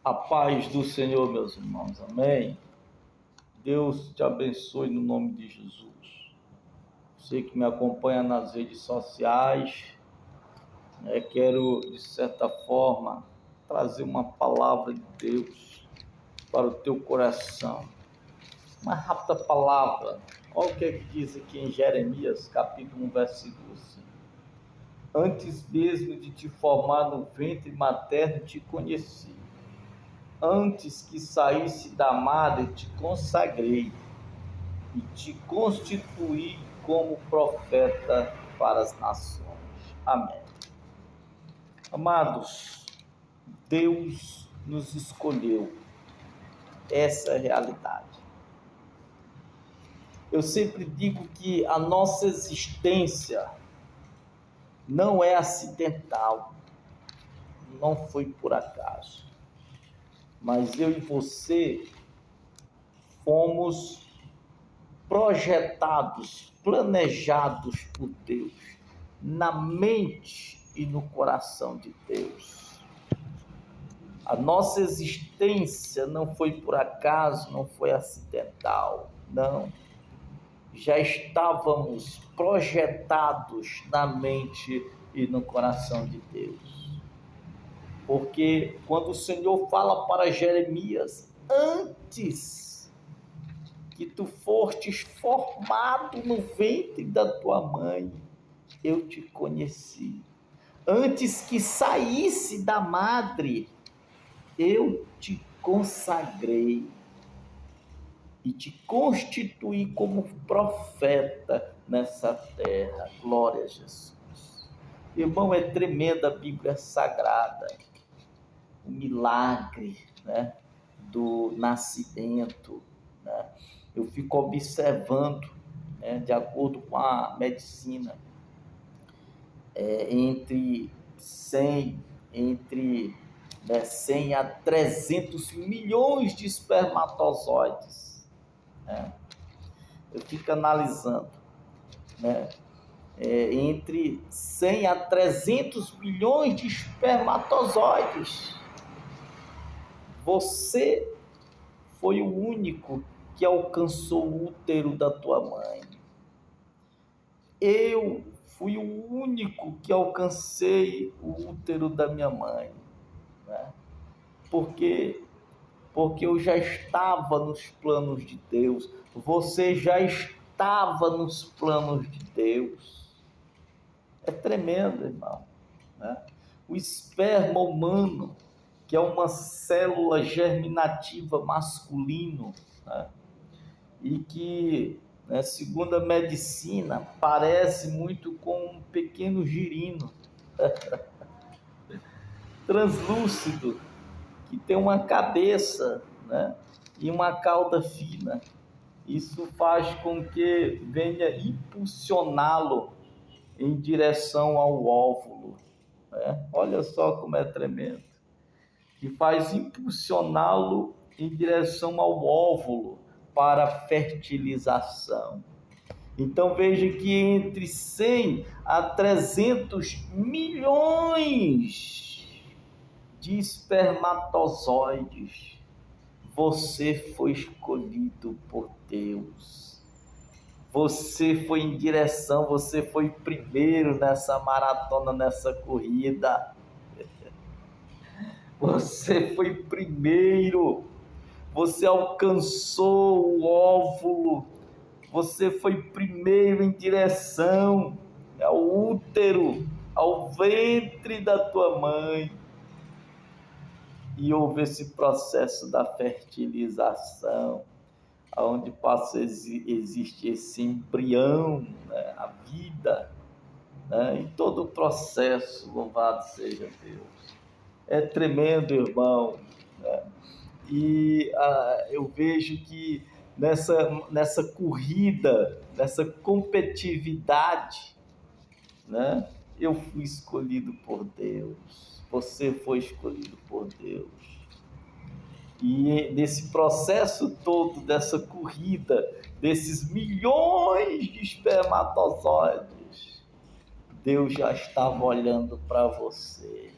A paz do Senhor, meus irmãos, amém? Deus te abençoe no nome de Jesus. Você que me acompanha nas redes sociais, quero, de certa forma, trazer uma palavra de Deus para o teu coração. Uma rápida palavra. Olha o que diz aqui em Jeremias, capítulo 1, versículo 5. Antes mesmo de te formar no ventre materno, te conheci. Antes que saísse da madre, te consagrei e te constituí como profeta para as nações. Amém. Amados, Deus nos escolheu. Essa é a realidade. Eu sempre digo que a nossa existência não é acidental, não foi por acaso. Mas eu e você fomos projetados, planejados por Deus, na mente e no coração de Deus. A nossa existência não foi por acaso, não foi acidental, não. Já estávamos projetados na mente e no coração de Deus. Porque quando o Senhor fala para Jeremias, antes que tu fostes formado no ventre da tua mãe, eu te conheci. Antes que saísse da madre, eu te consagrei e te constituí como profeta nessa terra. Glória a Jesus. Irmão, é tremenda a Bíblia Sagrada. O milagre, do nascimento. Eu fico observando, de acordo com a medicina, entre 100 a 300 milhões de espermatozoides. Eu fico analisando, entre 100 a 300 milhões de espermatozoides. Você foi o único que alcançou o útero da tua mãe. Eu fui o único que alcancei o útero da minha mãe. Porque eu já estava nos planos de Deus. Você já estava nos planos de Deus. É tremendo, irmão. O esperma humano, que é uma célula germinativa masculino, e que, segundo a medicina, parece muito com um pequeno girino translúcido, que tem uma cabeça, e uma cauda fina. Isso faz com que venha impulsioná-lo em direção ao óvulo. Olha só como é tremendo. Que faz impulsioná-lo em direção ao óvulo para a fertilização. Então veja que entre 100 a 300 milhões de espermatozoides, você foi escolhido por Deus. Você foi em direção, você foi primeiro nessa maratona, nessa corrida. Você foi primeiro, você alcançou o óvulo, você foi primeiro em direção ao útero, ao ventre da tua mãe. E houve esse processo da fertilização, onde passa a existir esse embrião, a vida, em todo o processo, louvado seja Deus. É tremendo, irmão, E eu vejo que nessa corrida, nessa competitividade, eu fui escolhido por Deus, você foi escolhido por Deus. E nesse processo todo, dessa corrida, desses milhões de espermatozoides, Deus já estava olhando para você.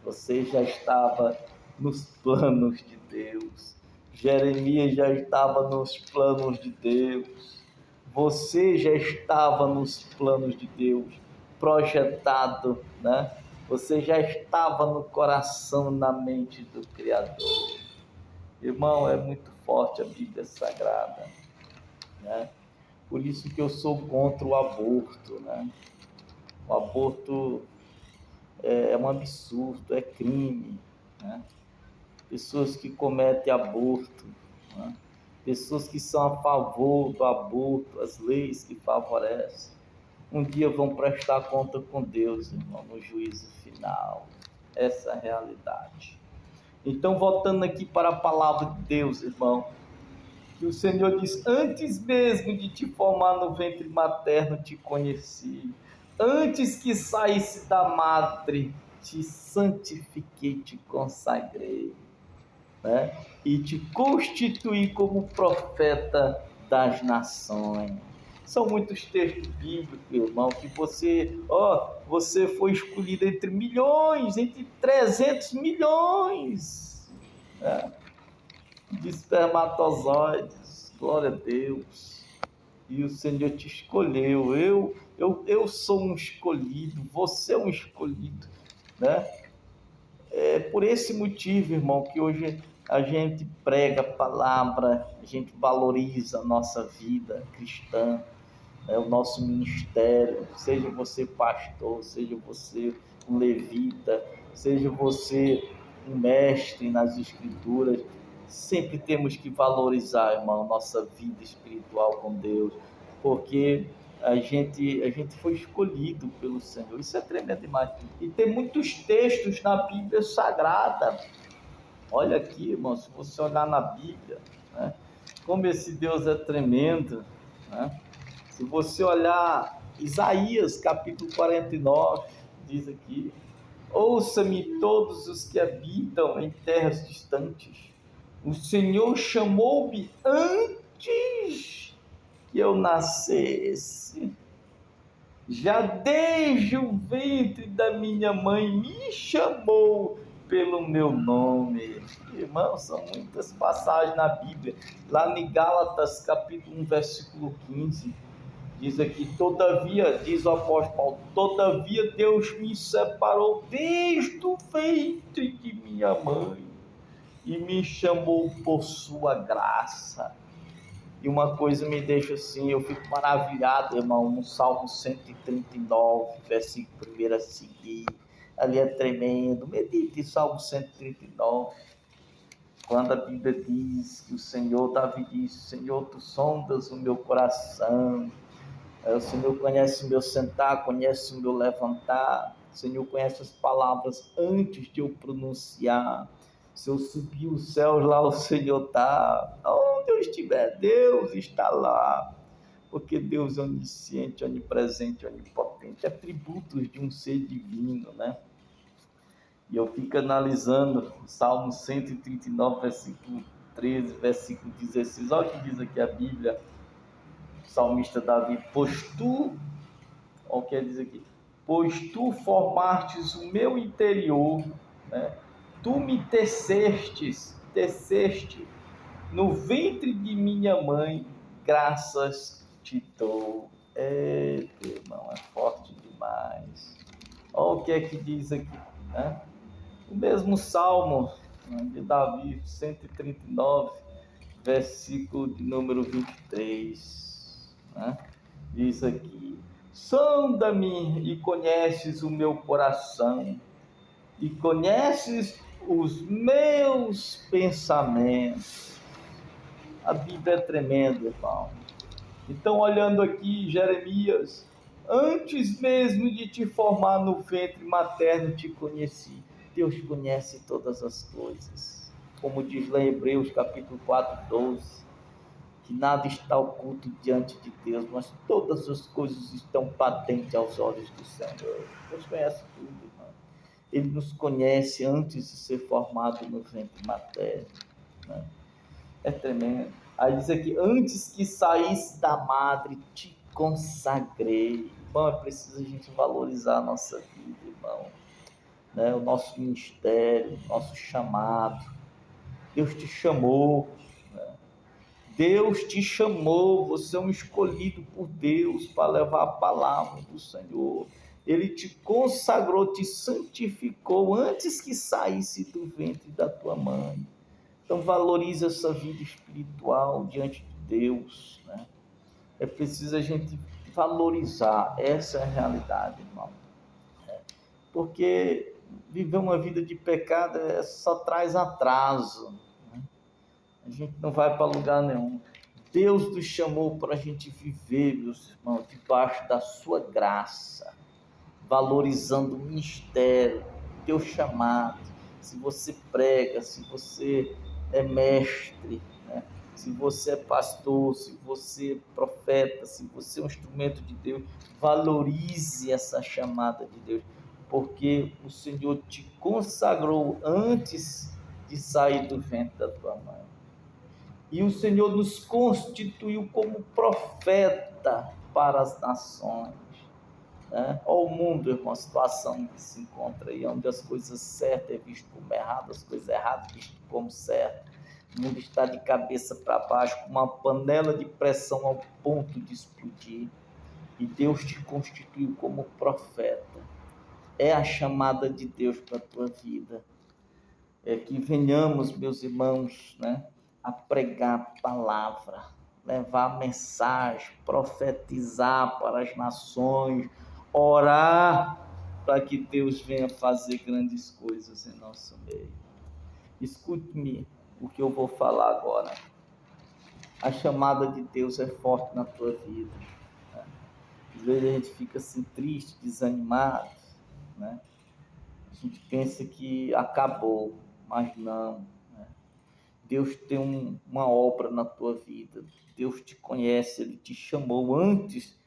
Você já estava nos planos de Deus. Jeremias já estava nos planos de Deus. Você já estava nos planos de Deus, projetado, né? Você já estava no coração, na mente do Criador. Irmão, é muito forte a Bíblia Sagrada, né? Por isso que eu sou contra o aborto, né? O aborto é um absurdo, é crime, né? Pessoas que cometem aborto, né? Pessoas que são a favor do aborto, as leis que favorecem, um dia vão prestar conta com Deus, irmão, no juízo final. Essa é a realidade. Então, voltando aqui para a palavra de Deus, irmão, que o Senhor diz: antes mesmo de te formar no ventre materno, te conheci. Antes que saísse da madre, te santifiquei, te consagrei, né? E te constituí como profeta das nações. São muitos textos bíblicos, irmão, que você foi escolhido entre milhões, entre 300 milhões, né, de espermatozoides. Glória a Deus. E o Senhor te escolheu. Eu sou um escolhido, você é um escolhido, né? É por esse motivo, irmão, que hoje a gente prega a palavra, a gente valoriza a nossa vida cristã, né, o nosso ministério, seja você pastor, seja você um levita, seja você um mestre nas escrituras, sempre temos que valorizar, irmão, nossa vida espiritual com Deus, porque a gente foi escolhido pelo Senhor. Isso é tremendo demais. E tem muitos textos na Bíblia Sagrada. Olha aqui, irmão, se você olhar na Bíblia, né, como esse Deus é tremendo, né? Se você olhar Isaías, capítulo 49, diz aqui: ouça-me todos os que habitam em terras distantes. O Senhor chamou-me antes que eu nascesse. Já desde o ventre da minha mãe me chamou pelo meu nome. Irmãos, são muitas passagens na Bíblia. Lá em Gálatas, capítulo 1, versículo 15, diz aqui: todavia, diz o apóstolo Paulo, todavia Deus me separou desde o ventre de minha mãe e me chamou por sua graça. E uma coisa me deixa assim, eu fico maravilhado, irmão, no Salmo 139, versículo 1 a seguir. Ali é tremendo. Medite Salmo 139. Quando a Bíblia diz que o Senhor, Davi diz: Senhor, tu sondas o meu coração. O Senhor conhece o meu sentar, conhece o meu levantar. O Senhor conhece as palavras antes de eu pronunciar. Se eu subir os céus, lá o Senhor está. Onde eu estiver, Deus está lá. Porque Deus é onisciente, onipresente, onipotente. Atributos de um ser divino, né? E eu fico analisando o Salmo 139, versículo 13, versículo 16. Olha o que diz aqui a Bíblia. O salmista Davi: pois tu, olha o que ele diz aqui, pois tu formastes o meu interior, né? Tu me teceste no ventre de minha mãe, graças te dou. Irmão, é forte demais. Olha o que é que diz aqui, né? O mesmo Salmo, né, de Davi, 139, versículo de número 23, né? Diz aqui: sonda-me e conheces o meu coração, e conheces os meus pensamentos. A Bíblia é tremenda, irmão. Então, olhando aqui, Jeremias: antes mesmo de te formar no ventre materno, te conheci. Deus conhece todas as coisas. Como diz lá em Hebreus, capítulo 4, 12, que nada está oculto diante de Deus, mas todas as coisas estão patentes aos olhos do Senhor. Deus conhece tudo, irmão. Ele nos conhece antes de ser formado no ventre materno, né? É tremendo. Aí diz aqui: antes que saísse da madre, te consagrei. Irmão, é preciso a gente valorizar a nossa vida, irmão. né, o nosso ministério, o nosso chamado. Deus te chamou, né? Deus te chamou, você é um escolhido por Deus para levar a palavra do Senhor. Ele te consagrou, te santificou antes que saísse do ventre da tua mãe. Então valorize essa vida espiritual diante de Deus, né? É preciso a gente valorizar, essa é a realidade, irmão. Porque viver uma vida de pecado só traz atraso, né? A gente não vai para lugar nenhum. Deus nos chamou para a gente viver, meus irmãos, debaixo da sua graça, valorizando o ministério, o teu chamado. Se você prega, se você é mestre, né? Se você é pastor, se você é profeta, se você é um instrumento de Deus, valorize essa chamada de Deus, porque o Senhor te consagrou antes de sair do ventre da tua mãe. E o Senhor nos constituiu como profeta para as nações, né? Olha o mundo, irmão, a situação que se encontra aí, onde as coisas certas é visto como errado, as coisas erradas visto como certo. O mundo está de cabeça para baixo, com uma panela de pressão ao ponto de explodir. E Deus te constituiu como profeta. É a chamada de Deus para a tua vida. É que venhamos, meus irmãos, né, a pregar a palavra, levar a mensagem, profetizar para as nações, orar para que Deus venha fazer grandes coisas em nosso meio. Escute-me o que eu vou falar agora. A chamada de Deus é forte na tua vida, né? Às vezes a gente fica assim triste, desanimado, né? A gente pensa que acabou, mas não, né? Deus tem uma obra na tua vida. Deus te conhece, Ele te chamou antes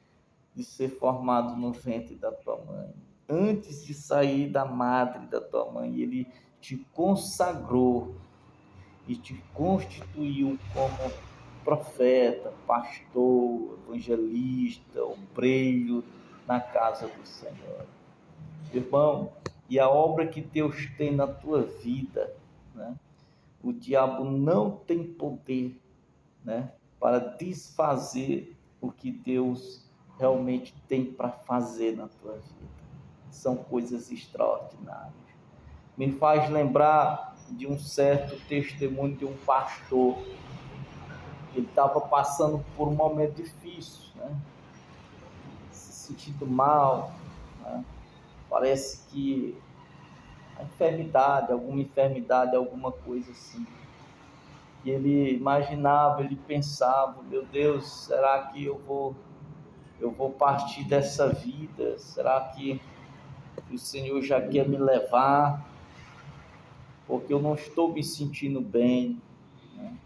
de ser formado no ventre da tua mãe. Antes de sair da madre da tua mãe, Ele te consagrou e te constituiu como profeta, pastor, evangelista, obreiro na casa do Senhor. Irmão, e a obra que Deus tem na tua vida, né? O diabo não tem poder, né, para desfazer o que Deus realmente tem para fazer na tua vida. São coisas extraordinárias. Me faz lembrar de um certo testemunho de um pastor. Ele estava passando por um momento difícil, né? Se sentindo mal, né? Parece que alguma enfermidade, alguma coisa assim. E ele imaginava, ele pensava, meu Deus, será que eu vou partir dessa vida? Será que o Senhor já quer me levar? Porque eu não estou me sentindo bem, né?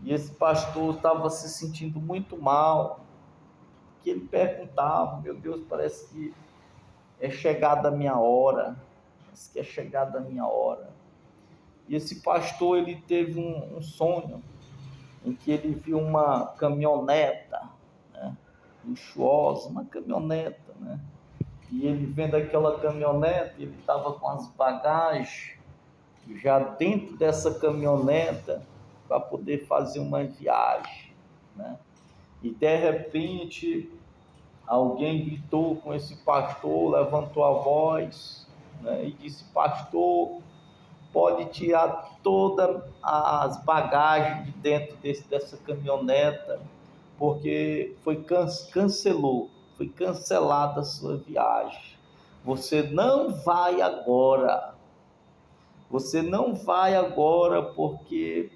E esse pastor estava se sentindo muito mal, que ele perguntava, meu Deus, parece que é chegada a minha hora, parece que é chegada a minha hora. E esse pastor, ele teve um sonho, em que ele viu uma caminhoneta, né, luxuosa, uma caminhoneta, né? E ele vendo aquela caminhonete, ele estava com as bagagens já dentro dessa caminhoneta para poder fazer uma viagem, né? E de repente alguém gritou com esse pastor, levantou a voz, né, e disse: pastor, pode tirar todas as bagagens de dentro dessa caminhoneta, porque foi cancelada a sua viagem. Você não vai agora. Você não vai agora porque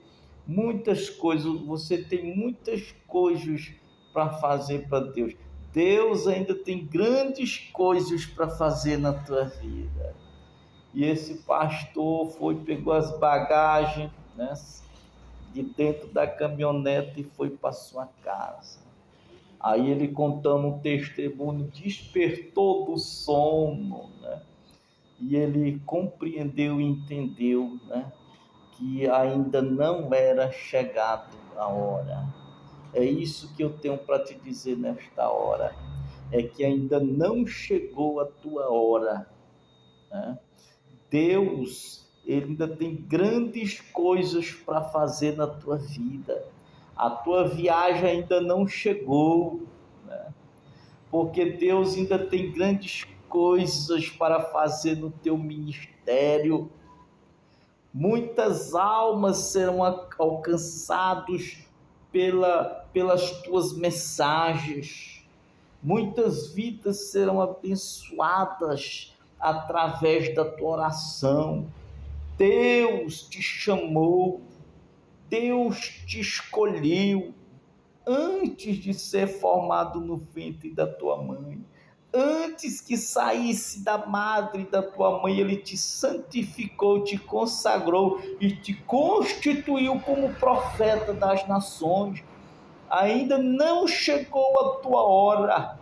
você tem muitas coisas para fazer para Deus. Deus ainda tem grandes coisas para fazer na tua vida. E esse pastor pegou as bagagens, né, de dentro da caminhonete e foi para sua casa. Aí ele, contando um testemunho, despertou do sono, né? E ele compreendeu e entendeu, né, que ainda não era chegado a hora. É isso que eu tenho para te dizer nesta hora. É que ainda não chegou a tua hora, né? Deus, Ele ainda tem grandes coisas para fazer na tua vida. A tua viagem ainda não chegou, né? Porque Deus ainda tem grandes coisas para fazer no teu ministério. Muitas almas serão alcançadas pelas tuas mensagens. Muitas vidas serão abençoadas através da tua oração. Deus te chamou, Deus te escolheu antes de ser formado no ventre da tua mãe. Antes que saísse da madre da tua mãe, Ele te santificou, te consagrou e te constituiu como profeta das nações. Ainda não chegou a tua hora.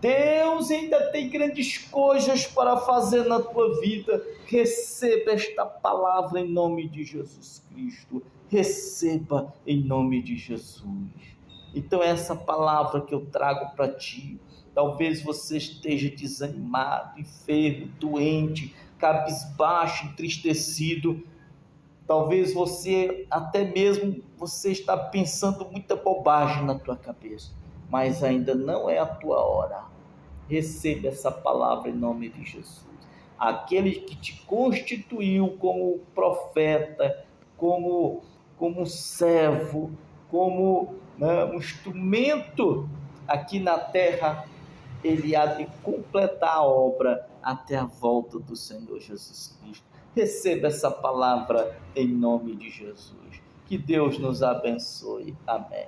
Deus ainda tem grandes coisas para fazer na tua vida. Receba esta palavra em nome de Jesus Cristo. Receba em nome de Jesus. Então essa palavra que eu trago para ti, talvez você esteja desanimado, enfermo, doente, cabisbaixo, entristecido. Talvez você, até mesmo, você está pensando muita bobagem na tua cabeça, mas ainda não é a tua hora. Receba essa palavra em nome de Jesus. Aquele que te constituiu como profeta, como servo, como um instrumento aqui na terra, Ele há de completar a obra até a volta do Senhor Jesus Cristo. Receba essa palavra em nome de Jesus. Que Deus nos abençoe. Amém.